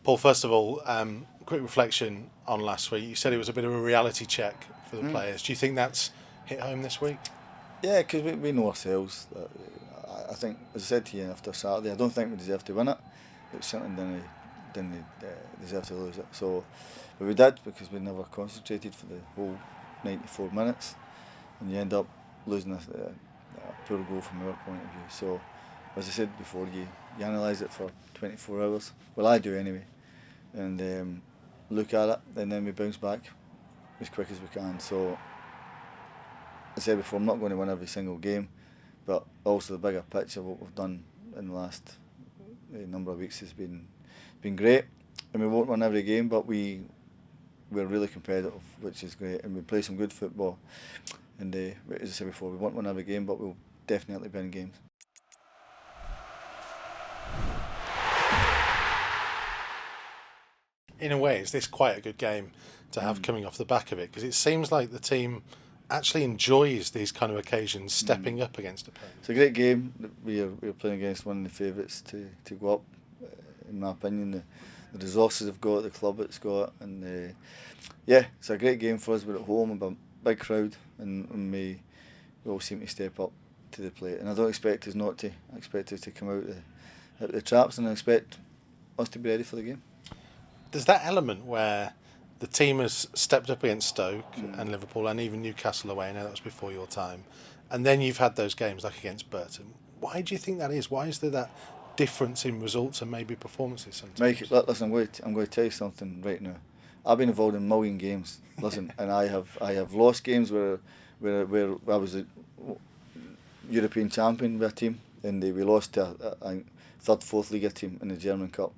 Paul, first of all, quick reflection on last week. You said it was a bit of a reality check for the players. Do you think that's hit home this week? Yeah, because we know ourselves. I think, as I said to you after Saturday, I don't think we deserve to win it. But certainly didn't deserve to lose it. So, but we did, because we never concentrated for the whole 94 minutes, and you end up losing a poor goal from our point of view. So, as I said before, you analyse it for 24 hours. Well, I do anyway, and look at it, and then we bounce back as quick as we can. So, as I said before, I'm not going to win every single game, but also the bigger picture, what we've done in the last number of weeks has been great. And we won't win every game, but we're really competitive, which is great, and we play some good football. And as I said before, we won't win every game, but we'll definitely win games. In a way, is this quite a good game to have coming off the back of it? Because it seems like the team actually enjoys these kind of occasions, stepping up against opponents. It's a great game. We are playing against one of the favourites to go up, in my opinion. The resources they've got, the club it's got, and yeah, it's a great game for us. We're at home, with a big crowd, and we all seem to step up to the plate. And I don't expect us not to. I expect us to come out the traps, and I expect us to be ready for the game. There's that element where the team has stepped up against Stoke and Liverpool and even Newcastle away. I know that was before your time. And then you've had those games like against Burton. Why do you think that is? Why is there that difference in results and maybe performances sometimes? Mike, listen, I'm going to tell you something right now. I've been involved in a million games. Listen, and I have lost games where I was a European champion with a team, and we lost to a third, fourth league team in the German Cup.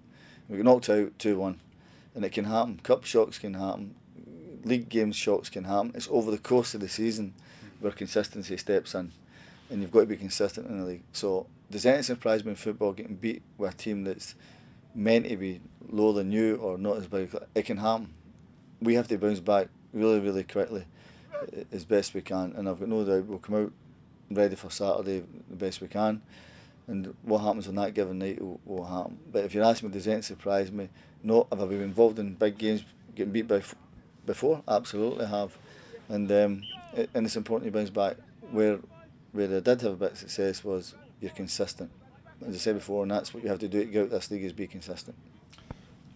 We got knocked out 2-1. And it can happen. Cup shocks can happen. League games shocks can happen. It's over the course of the season where consistency steps in, and you've got to be consistent in the league. So, does anything surprise me in football getting beat with a team that's meant to be lower than you or not as big? It can happen. We have to bounce back really, really quickly as best we can, and I've got no doubt we'll come out ready for Saturday the best we can. And what happens on that given night will happen. But if you ask me, does anything surprise me? No. Have I been involved in big games getting beat before? Absolutely have. And it's important to bounce back. Where I did have a bit of success was you're consistent. As I said before, and that's what you have to do to get out this league, is be consistent.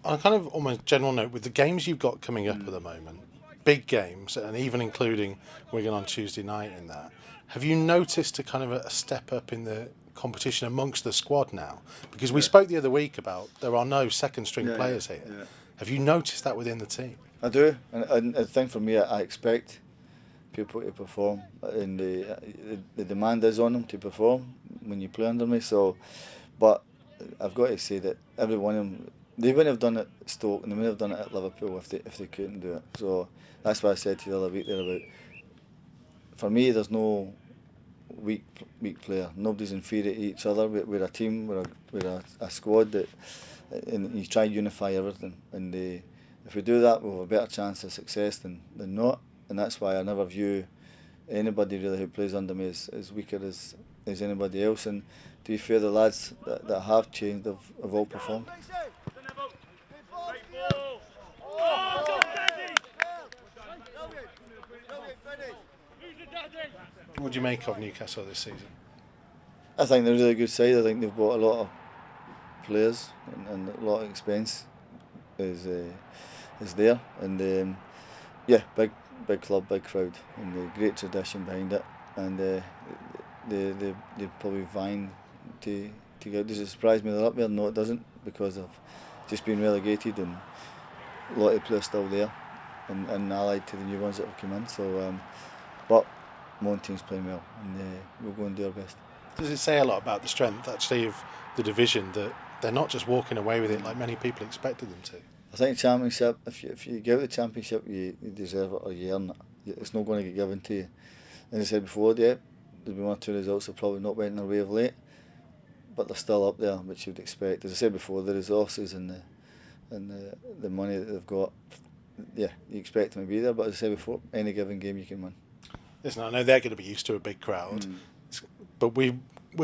On a kind of almost general note, with the games you've got coming up at the moment, big games, and even including Wigan on Tuesday night in that, have you noticed a kind of a step up in the competition amongst the squad now? Because we spoke the other week about there are no second string players here. Yeah. Have you noticed that within the team? I do, and the thing for me, I expect people to perform, and the demand is on them to perform when you play under me. So, but I've got to say that every one of them, they wouldn't have done it at Stoke and they wouldn't have done it at Liverpool if they couldn't do it. So that's why I said to you the other week there about, for me, there's no weak player. Nobody's inferior to each other. We're a team. We're a squad that, and you try to unify everything. And if we do that, we'll have a better chance of success than not. And that's why I never view anybody really who plays under me as weaker as anybody else. And to be fair, the lads that have changed have all performed. What do you make of Newcastle this season? I think they're a really good side. I think they've bought a lot of players and a lot of expense is there. And yeah, big club, big crowd, and a great tradition behind it. And they probably vying to get. Does it surprise me they're up there? No, it doesn't, because they've just been relegated and a lot of players still there, and allied to the new ones that have come in. So, but one team's playing well, and we'll go and do our best. Does it say a lot about the strength actually of the division that they're not just walking away with it like many people expected them to? I think Championship, if you get out the Championship, you deserve it or you earn it. It's not going to get given to you. As I said before, yeah, there's been 1 or 2 results that probably not went in their way of late, but they're still up there, which you'd expect. As I said before, the resources and the money that they've got, yeah, you expect them to be there. But as I said before, any given game you can win. Listen, I know they're going to be used to a big crowd, but we're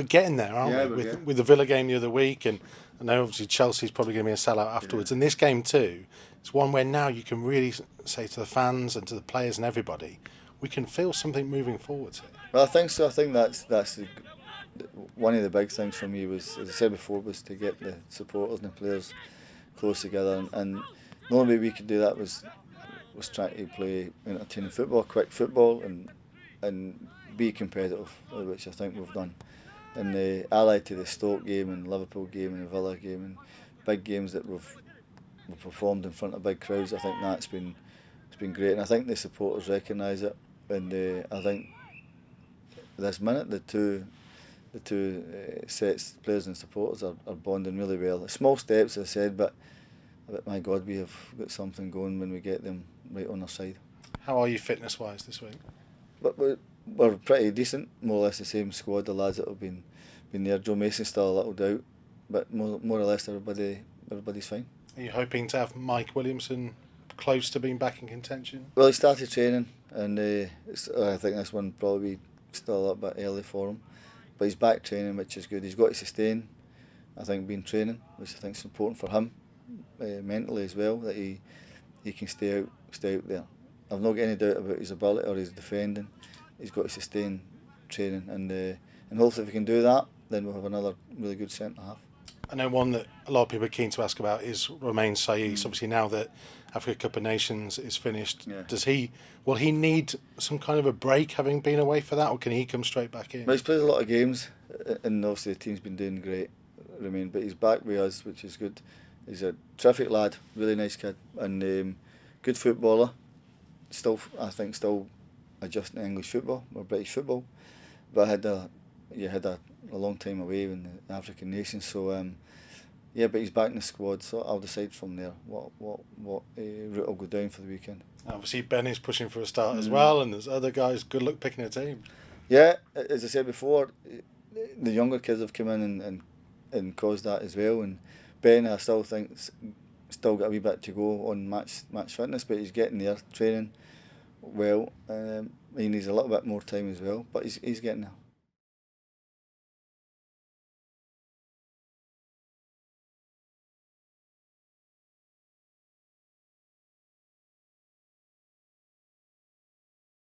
getting there, aren't we? With the Villa game the other week, and I know obviously Chelsea's probably going to be a sellout afterwards, and this game too, it's one where now you can really say to the fans and to the players and everybody, we can feel something moving forwards here. Well, I think so. I think that's one of the big things for me was, as I said before, was to get the supporters and the players close together, and the only way we could do that was trying to play entertaining football, quick football, and be competitive, which I think we've done. And allied to the Stoke game and Liverpool game and the Villa game and big games that we've performed in front of big crowds, I think it's been great, and I think the supporters recognise it. And I think this minute the two sets, players and supporters, are bonding really well. Small steps, as I said, but my God, we have got something going when we get them right on our side. How are you fitness-wise this week? But we're pretty decent, more or less the same squad. The lads that have been there. Joe Mason's still a little doubt, but more or less everybody's fine. Are you hoping to have Mike Williamson close to being back in contention? Well, he started training, and I think this one probably still a little bit early for him, but he's back training, which is good. He's got to sustain, I think, being training, which I think is important for him mentally as well, that he can stay out there. I've not got any doubt about his ability or his defending. He's got to sustain training, and hopefully if we can do that, then we'll have another really good centre half. I know one that a lot of people are keen to ask about is Romain Saiss. Obviously now that Africa Cup of Nations is finished, will he need some kind of a break having been away for that, or can he come straight back in? Well, he's played a lot of games, and obviously the team's been doing great, Romain, but he's back with us, which is good. He's a terrific lad, really nice kid, and good footballer. I think still adjusting to English football or British football, but you had a long time away in the African nations, so but he's back in the squad, so I'll decide from there what route I'll go down for the weekend. Obviously Benny's pushing for a start as well, and there's other guys. Good luck picking a team. Yeah, as I said before, the younger kids have come in and caused that as well, and Ben, I still think still got a wee bit to go on match fitness, but he's getting there, training well. He needs a little bit more time as well, but he's getting there.